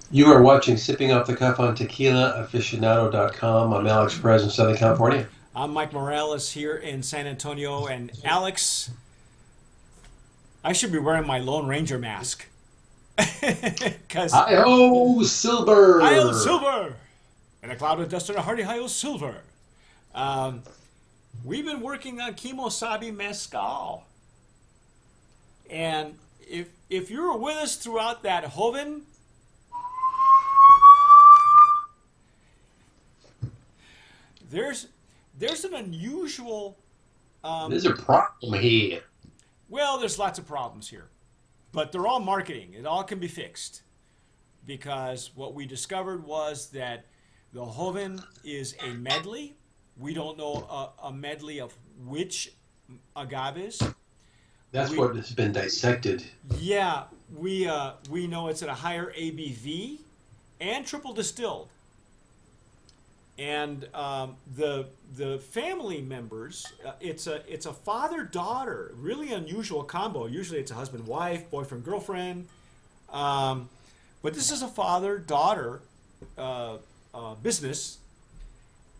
You are watching Sipping Off the Cuff on tequilaaficionado.com. I'm Alex Perez in Southern California. I'm Mike Morales here in San Antonio, and Alex, I should be wearing my Lone Ranger mask because Hi-ho, hi-yo Silver! silver, and a cloud of dust and a hearty hi-yo silver. Um, we've been working on Kimo, Sabe, Mezcal, and if you were with us throughout that Hoven, there's there's an unusual. There's a problem here. Well, there's lots of problems here, but they're all marketing. It all can be fixed because what we discovered was that the Hoven is a medley. We don't know a medley of which agaves. That's We what has been dissected. yeah we know it's at a higher ABV and triple distilled. And the family members, it's a father daughter, really unusual combo. Usually it's a husband wife, boyfriend girlfriend, but this is a father daughter business,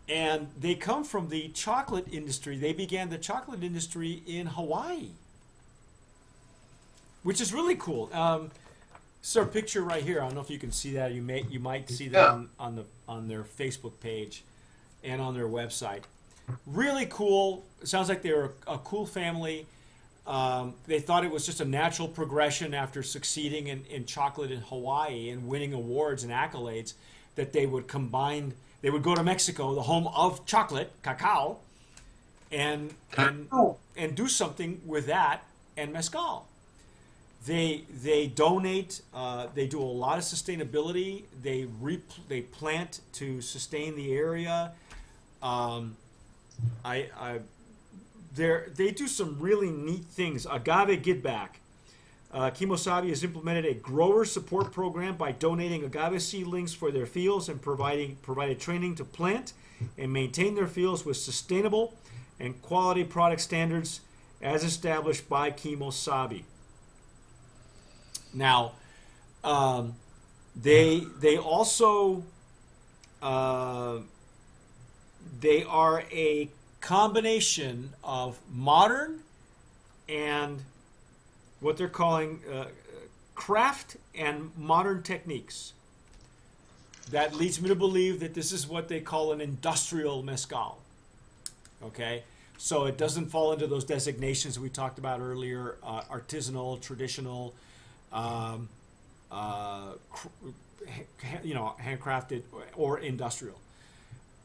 and they come from the chocolate industry. They began the chocolate industry in Hawaii, which is really cool. So a picture right here. I don't know if you can see that. You might see that Yeah. on their Facebook page and on their website. Really cool. It sounds like they're a cool family. They thought it was just a natural progression after succeeding in chocolate in Hawaii and winning awards and accolades that they would combine. They would go to Mexico, the home of chocolate, cacao, and Oh. and do something with that and mezcal. They donate. They do a lot of sustainability. They plant to sustain the area. Um, I they do some really neat things. Agave Give Back. Kimosabi has implemented a grower support program by donating agave seedlings for their fields and provided training to plant and maintain their fields with sustainable and quality product standards as established by Kimosabi. Now, they also uh, they are a combination of modern and what they're calling craft and modern techniques. That leads me to believe that this is what they call an industrial mezcal. Okay, so it doesn't fall into those designations we talked about earlier: artisanal, traditional, um, handcrafted or industrial.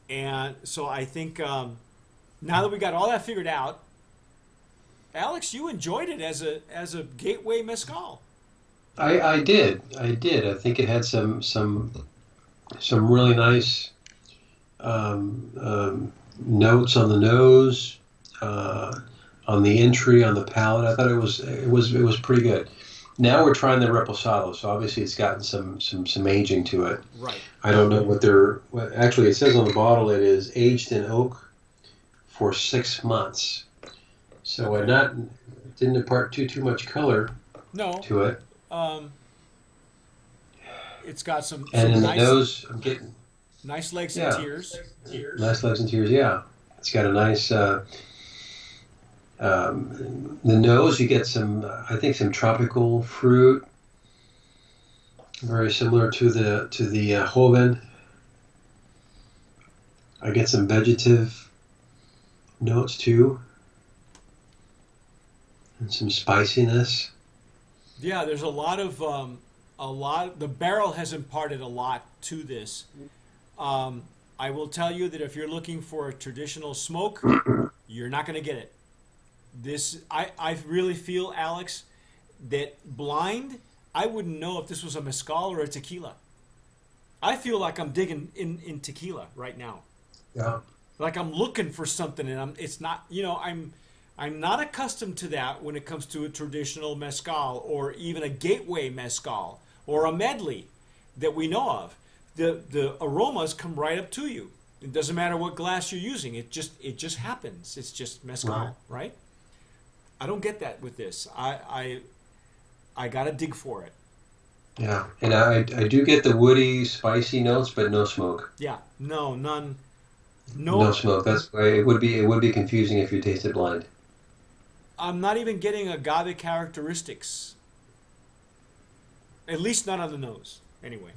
And so I think now that we got all that figured out, Alex, you enjoyed it as a gateway mezcal. I did. I did. I think it had some really nice notes on the nose, on the entry, on the palate. I thought it was pretty good. Now we're trying the Reposado, so obviously it's gotten some aging to it. Right. I don't know what actually it says on the bottle. It is aged in oak for 6 months, so Okay. it didn't impart too much color No. to it. Um, it's got And some in the nice nose, I'm getting legs and yeah, tears. nice legs and tears. Yeah, it's got a nice. The nose, you get I think, some tropical fruit, very similar to the Joven. I get some vegetative notes too, and some spiciness. Yeah, there's a lot. The barrel has imparted a lot to this. I will tell you that if you're looking for a traditional smoke, you're not going to get it. I really feel, Alex, that blind, I wouldn't know if this was a mezcal or a tequila. I feel like I'm digging in tequila right now. Yeah. Like I'm looking for something, and it's not. I'm not accustomed to that when it comes to a traditional mezcal or even a gateway mezcal or a medley that we know of. The aromas come right up to you. It doesn't matter what glass you're using. It just happens. It's just Right. mezcal, right? I don't get that with this. I got to dig for it. Yeah, and I do get the woody, spicy notes, but no smoke. Yeah, no, none, No no. smoke. That's why it would be confusing if you tasted blind. I'm not even getting agave characteristics. At least none on the nose. Anyway.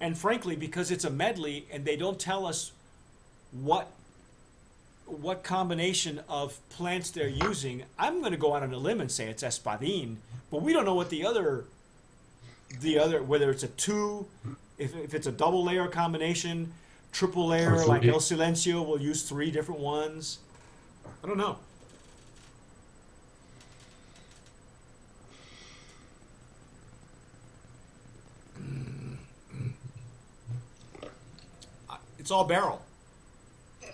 And frankly, because it's a medley and they don't tell us what what combination of plants they're using, I'm going to go out on a limb and say it's espadín, but we don't know what the other whether it's a two, if it's a double layer combination, triple Or layer like three. El Silencio will use three different ones. I don't know. It's all barrel.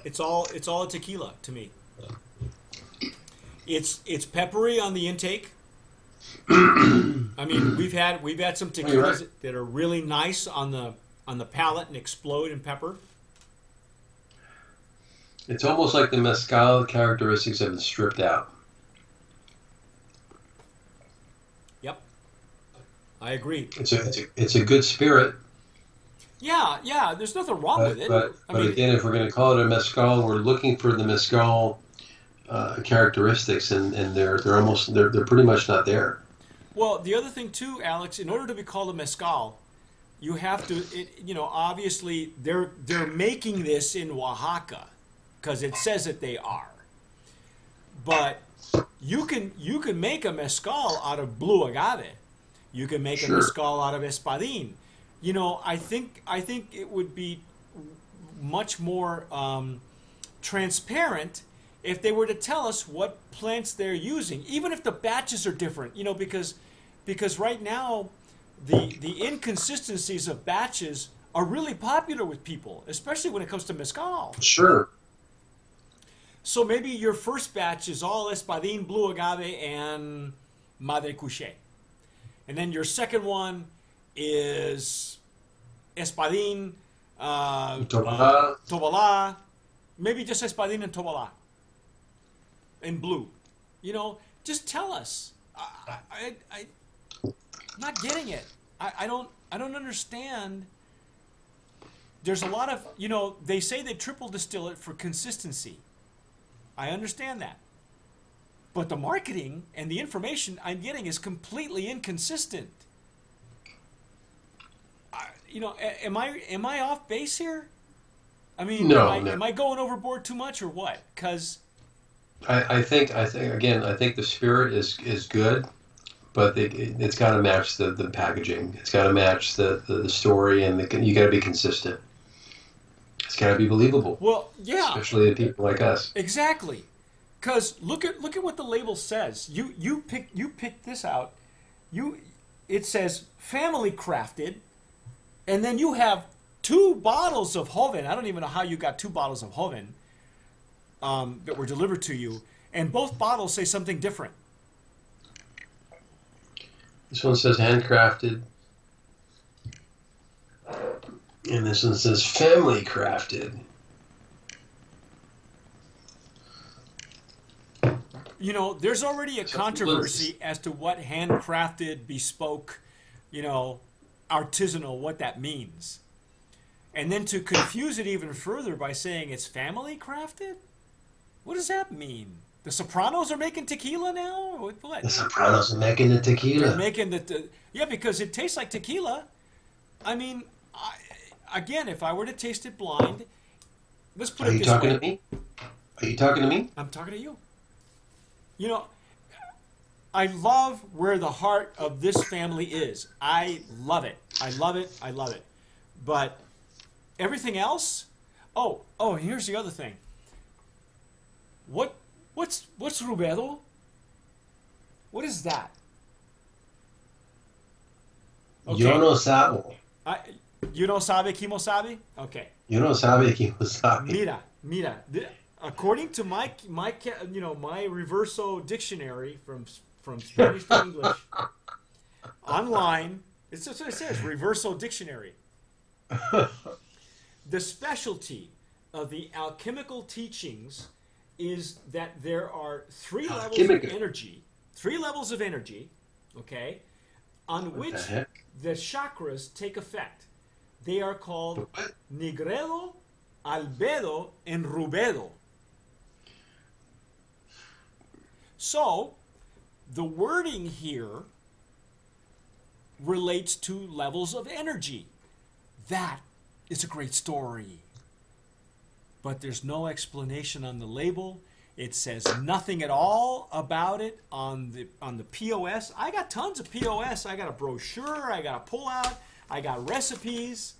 It's all a tequila to me. It's peppery on the intake. I mean, we've had some Oh, you're right. tequilas that are really nice on the palate and explode in pepper. It's almost like the mezcal characteristics have been stripped out. Yep, I agree. It's a good spirit, Yeah, yeah. There's nothing wrong with but it. but I but mean, again, if we're going to call it a mezcal, we're looking for the mezcal characteristics, and they're pretty much not there. well, the other thing too, Alex, in order to be called a mezcal, you have to, obviously they're making this in Oaxaca because it says that they are. But you can make a mezcal out of blue agave. You can make a Sure. mezcal out of espadín. I think it would be much more transparent if they were to tell us what plants they're using, even if the batches are different. Because right now the inconsistencies of batches are really popular with people, especially when it comes to mezcal. Sure. So maybe your first batch is all espadín, blue agave, and madre couche, and then your second one is espadín, Toba. tobalá, maybe just espadín and tobalá in blue. Just tell us. I'm not getting it. I don't understand. There's a lot of, they say they triple distill it for consistency. I understand that. But the marketing and the information I'm getting is completely inconsistent. Am I off base here? I mean, am No, I no. am I going overboard too much or what? Because I think again, I think the spirit is good, but it's got to match the packaging. It's got to match the story, and you got to be consistent. It's got to be believable, well, yeah, especially to people like us. exactly. Because look at what the label says. You pick this out. It says family crafted, and then you have two bottles of Joven. I don't even know how you got two bottles of Joven that were delivered to you, and both bottles say something different. This one says handcrafted, and this one says family crafted. There's already a So controversy as to what handcrafted, bespoke, artisanal, what that means. And then to confuse it even further by saying it's family crafted? What does that mean? The Sopranos are making tequila now? What? The Sopranos are making the They're tequila. making yeah, because it tastes like tequila. I mean, again, if I were to taste it blind, let's put Are it you this talking way. to me? Are you talking to me? I'm talking to you. You know, I love where the heart of this family is. I love it. I love it. I love it. But everything else? Oh, here's the other thing. What's rubedo? What is that? Yo Okay. no sabo. I, you know Sabe, Kimo Sabe? Okay. Yo no sabe que no sabe. Mira. According to my Reverso dictionary from Spanish to English online, it's just what it says. Reverso dictionary. The specialty of the alchemical teachings is that there are three levels of Alchemical. energy 3 levels of energy, okay, on What which the heck? the chakras take effect. They are called What? Nigredo, Albedo, and Rubedo. So, the wording here relates to levels of energy. That is a great story. But there's no explanation on the label. It says nothing at all about it on the POS. I got tons of POS. I got a brochure. I got a pullout. I got recipes.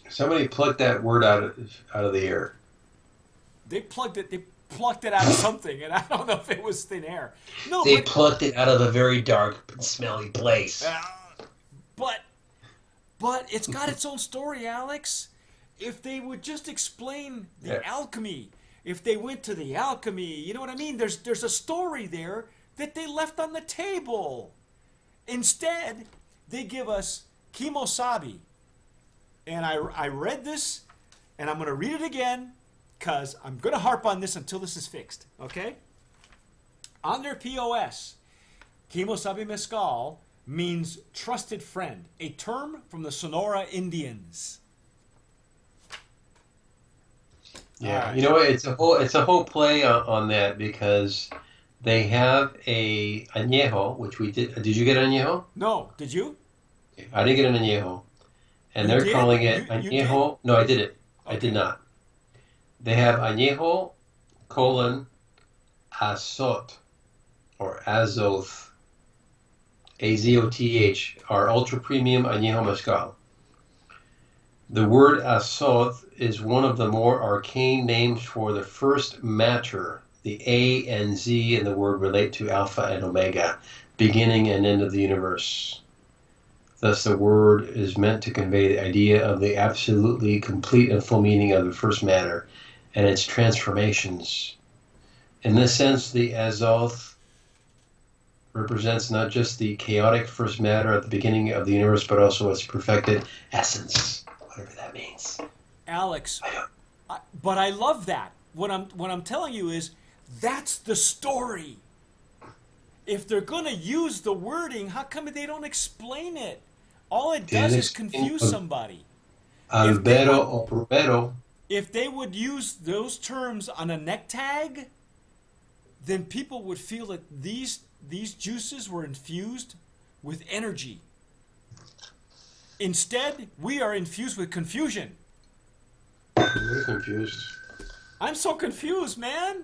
Somebody plucked that word out of the air. They plucked it. They plucked it out of something, and I don't know if it was thin air. No, They but plucked it out of a very dark and smelly place. but it's got its own story, Alex. If they would just explain the alchemy, if they went to the alchemy, you know what I mean? There's a story there that they left on the table. Instead, they give us Kimo Sabe. And I read this, and I'm going to read it again, because I'm going to harp on this until this is fixed, okay? On their POS, Kimo Sabe Mezcal means trusted friend, a term from the Sonora Indians. Yeah, Alright. you know what? It's a whole play on that because they have a añejo, which we did. Did you get añejo? No, did you? I didn't get an añejo, and You they're did? calling it You did? añejo. No, I did it. I Okay. did not. They have añejo colon azot or azoth, AZOTH, our ultra premium añejo mezcal. The word azoth is one of the more arcane names for the first matter. The A and Z in the word relate to Alpha and Omega, beginning and end of the universe. Thus, the word is meant to convey the idea of the absolutely complete and full meaning of the first matter and its transformations. In this sense, the azoth represents not just the chaotic first matter at the beginning of the universe, but also its perfected essence, whatever that means. Alex, but I love that. What I'm telling you is that's the story. If they're going to use the wording, how come they don't explain it? All it does is confuse somebody. Albedo or Rubedo. If they would use those terms on a neck tag, then people would feel that these juices were infused with energy. Instead, we are infused with confusion. You're confused. I'm so confused, man.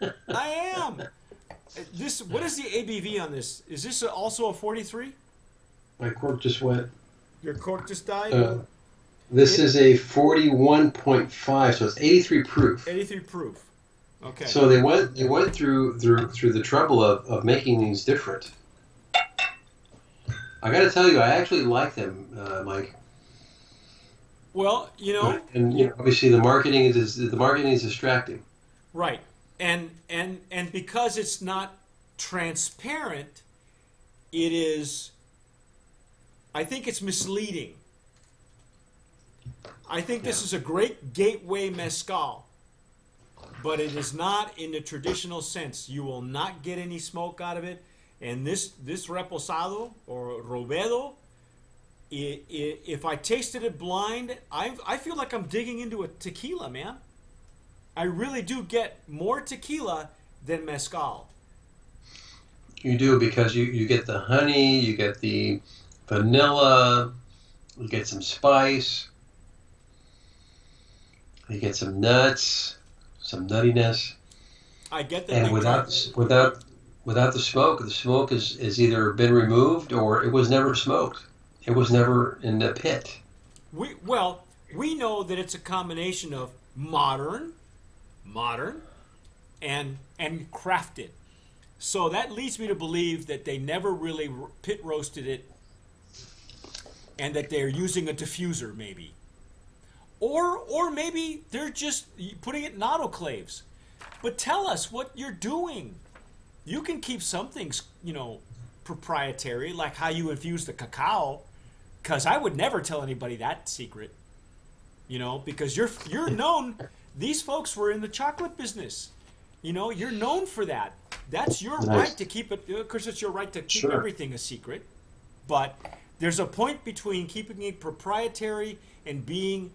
I am. What is the ABV on this? Is this also a 43? My cork just went. Your cork just died? This is a 41.5, so it's 83 proof. 83 proof. Okay. So they went through the trouble of making these different. I got to tell you, I actually like them, Mike. Well, And obviously the marketing is distracting. right. And because it's not transparent, it is, I think it's misleading. I think this is a great gateway mezcal, but it is not in the traditional sense. You will not get any smoke out of it. And this reposado or rubedo, if I tasted it blind, I feel like I'm digging into a tequila, man. I really do get more tequila than mezcal. You do, because you get the honey, you get the vanilla, you get some spice, you get some nuts, some nuttiness. I get that. And without the smoke is either been removed or it was never smoked. It was never in the pit. We know that it's a combination of modern, and crafted. So that leads me to believe that they never really pit roasted it, and that they're using a diffuser, maybe, or maybe they're just putting it in autoclaves. But tell us what you're doing. You can keep some things, proprietary, like how you infuse the cacao, because I would never tell anybody that secret. Because you're known. These folks were in the chocolate business. You're known for that. That's your Nice. right to keep it. Of course, it's your right to keep Sure. everything a secret. But there's a point between keeping it proprietary and being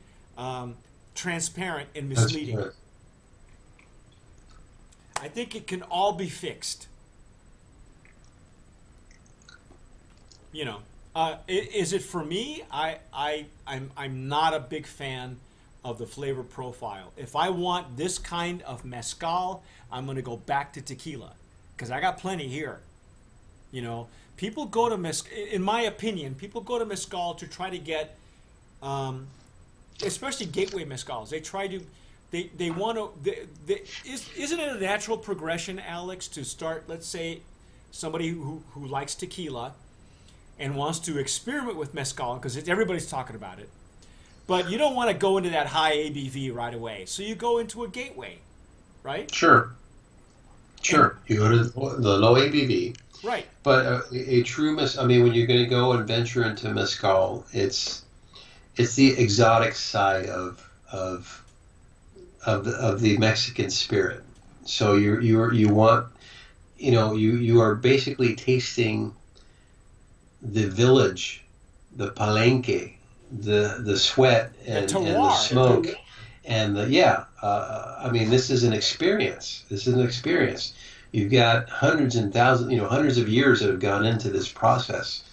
transparent and That's misleading. good. I think it can all be fixed. You know, is it for me? I'm not a big fan of the flavor profile. If I want this kind of mezcal, I'm going to go back to tequila because I got plenty here. You know, people go to mezcal. In my opinion, people go to mezcal to try to get, especially gateway mezcals. They try to. They want to. Isn't it a natural progression, Alex, to start? Let's say somebody who likes tequila and wants to experiment with mezcal because everybody's talking about it. But you don't want to go into that high ABV right away. So you go into a gateway, right? Sure. Sure. You go to the low ABV. Right. But a true I mean, when you're going to go and venture into mezcal, it's the exotic side of the Mexican spirit. So you want, you are basically tasting the village, the palenque, the sweat and the smoke, and I mean, this is an experience. This is an experience. You've got hundreds and thousands, hundreds of years that have gone into this process,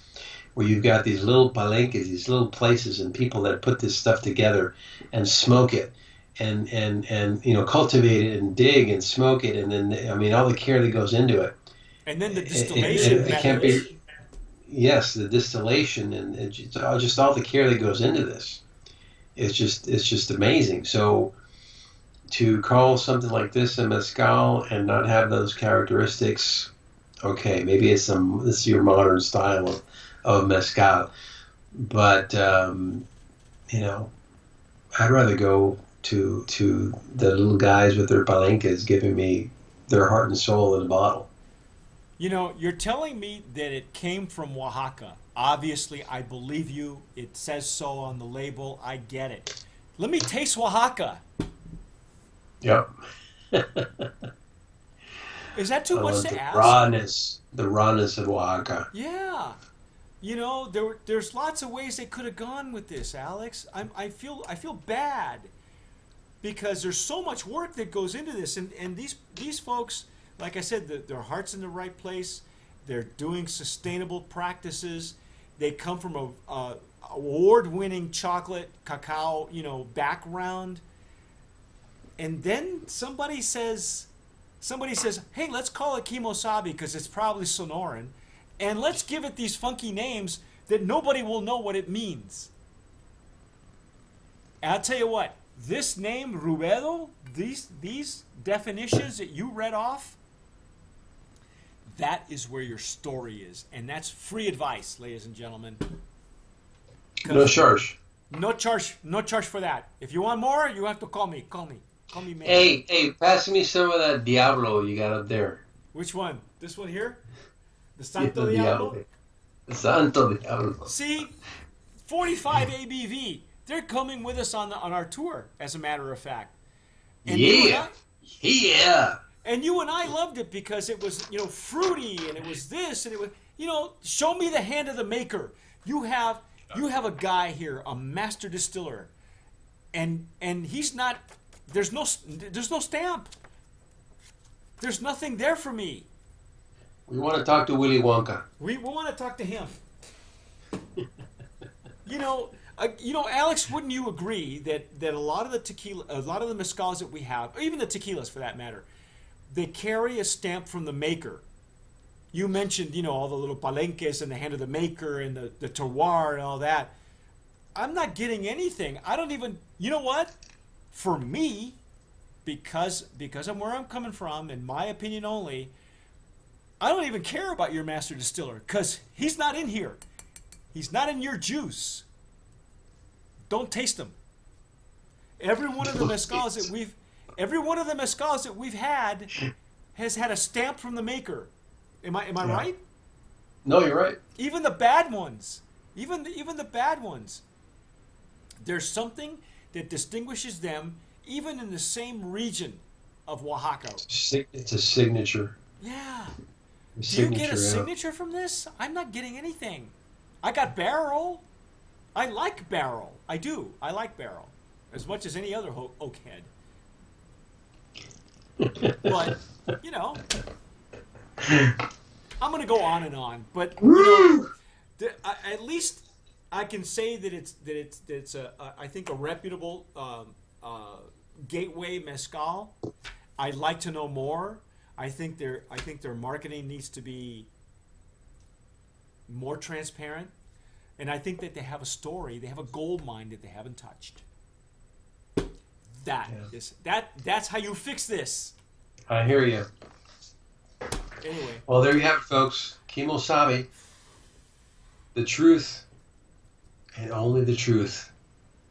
where you've got these little palenques, these little places, and people that put this stuff together and smoke it, and cultivate it and dig and smoke it, and then I mean all the care that goes into it. And then the distillation. It can't be. Yes, the distillation and just all the care that goes into this. It's just amazing. So to call something like this a mezcal and not have those characteristics, okay, maybe this is your modern style of mezcal, but I'd rather go to the little guys with their palenques giving me their heart and soul in a bottle. You're telling me that it came from Oaxaca. Obviously, I believe you. It says so on the label. I get it. Let me taste Oaxaca. Yep. Is that too much to ask? The rawness of Oaxaca. Yeah. There's lots of ways they could have gone with this, Alex. I feel bad because there's so much work that goes into this, and these folks, like I said, their heart's in the right place. They're doing sustainable practices. They come from a award-winning chocolate cacao, background. And then somebody says, hey, let's call it Kimo Sabe because it's probably Sonoran, and let's give it these funky names that nobody will know what it means. And I'll tell you what, this name Rubedo, these definitions that you read off, that is where your story is. And that's free advice, ladies and gentlemen. No charge. No charge for that. If you want more, you have to call me. Call me, man. Hey, pass me some of that Diablo you got up there. Which one? This one here? The Santo Diablo? The Santo Diablo. See? 45 ABV. They're coming with us on our tour, as a matter of fact. And yeah. And you and I loved it because it was, fruity, and it was this, and it was, show me the hand of the maker. You have a guy here, a master distiller, and he's not. There's no stamp. There's nothing there for me. We want to talk to Willy Wonka. We want to talk to him. Alex, wouldn't you agree that a lot of the tequila, a lot of the mezcals that we have, or even the tequilas for that matter, they carry a stamp from the maker. You mentioned, all the little palenques and the hand of the maker and the terroir and all that. I'm not getting anything. I don't even, you know what? For me, because I'm where I'm coming from, in my opinion only, I don't even care about your master distiller because he's not in here. He's not in your juice. Don't taste them. Every one of the mezcals that we've had has had a stamp from the maker. Am I right? No, you're right. Even the bad ones. Even the bad ones. There's something that distinguishes them even in the same region of Oaxaca. It's a signature. Yeah. The Do you get a signature, signature from this? I'm not getting anything. I got barrel. I like barrel. I do. I like barrel as much as any other oak head. But, you know, I'm going to go on and on. But, you know, at least I can say that it's I think a reputable gateway mezcal. I'd like to know more. I think their marketing needs to be more transparent, and I think that they have a story. They have a gold mine that they haven't touched. That's how you fix this. I hear you. Anyway. Well, there you have it, folks. Kimo Sabe. The truth, and only the truth.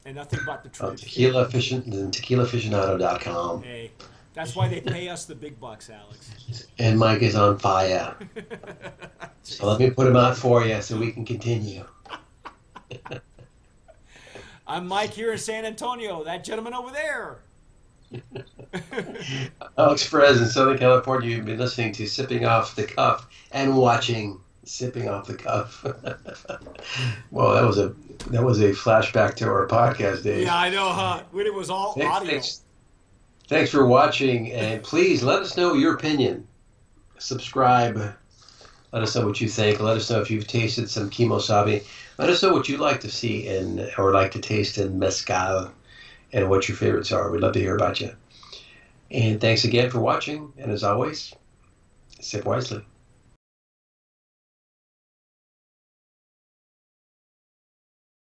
And nothing but the truth. TequilaAficionado.com. Hey, that's why they pay us the big bucks, Alex. And Mike is on fire. So let me put him out for you so we can continue. I'm Mike here in San Antonio. That gentleman over there. Alex Perez in Southern California. You've been listening to Sipping Off the Cuff and watching Sipping Off the Cuff. Well, that was a flashback to our podcast days. Yeah, I know, huh? When it was all audio. Thanks for watching, and please let us know your opinion. Subscribe. Let us know what you think. Let us know if you've tasted some Kimo Sabe. Let us know what you'd like to see or like to taste in Mezcal, and what your favorites are. We'd love to hear about you. And thanks again for watching. And as always, sip wisely.